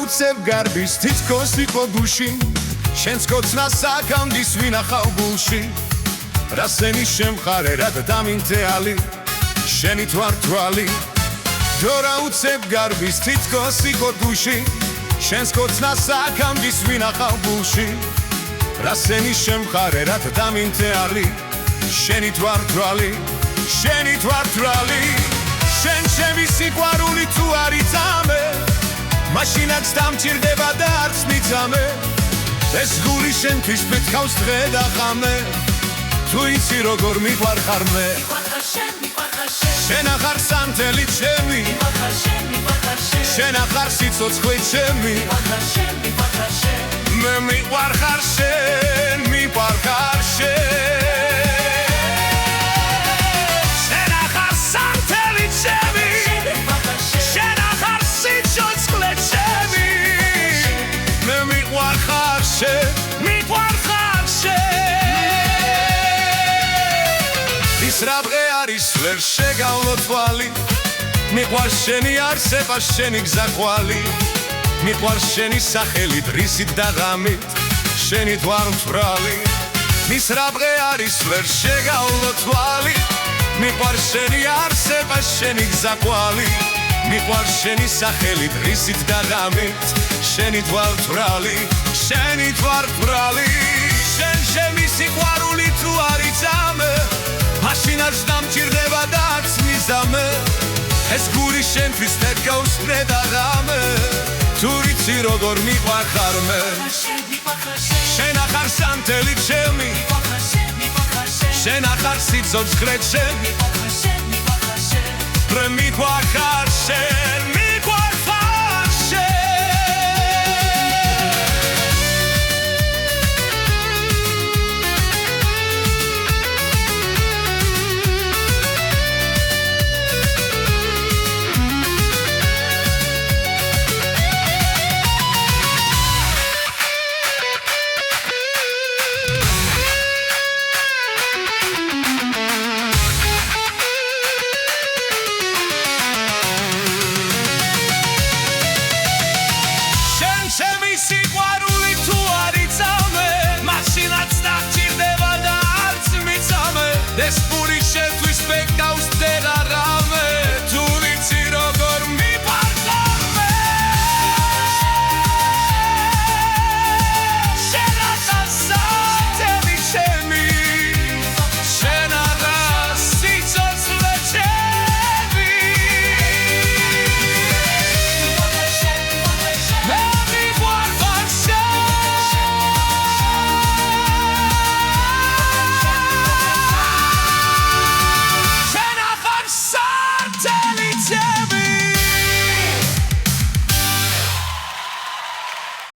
Uceb garbis თითქოს იყო გულში შენს კოცნას აქამდის ვინახავ გულში რასენი შემხარე რად დამინთეალი შენი თვართვალი დორა უცებ garbis თითქოს იყო გულში შენს კოცნას აქამდის ვინახავ გულში რასენი შემხარე რად დამინთეალი შენი თვართვალი შენ ჩემი სიყვარული თუ არ იცამე მაშინაც დამჭირდება და არც მიცამე ეს გული შენთვის მეთქავს დღე და ღამე თუ იცი როგორ მიყვარხარ მე შენ ახარ სანთელი ჩემი შენ ახარ სიცოცხლე ჩემი მე მიყვარხარ შენ მიყვარხარ შენ ისრაბღე არის ვერ შეგავლო თვალი მიყვარს შენი არსება შენი გზაყვალი მიყვარს შენი სახელი დრისით და ღამით შენი თვარმთვრალი ისრაბღე არის ვერ შეგავლო თვალი მიყვარს შენი არსება შენი გზაყვალი მიყვარს შენი სახელი დრისით და ღამით შენი თვარმთვრალი შენ ჩემი სიყვარული თუ არ იცამე მაშინაც დამჭირდება და არც მიზამე ეს გული შენთვის მეთქავს დღე და ღამე თუ იცი როგორ მიყვარხარ მე შენ ახარ სანთელი ჩემი შენ ახარ სიცოცხლე ჩემი მე მიყვარხარ შენ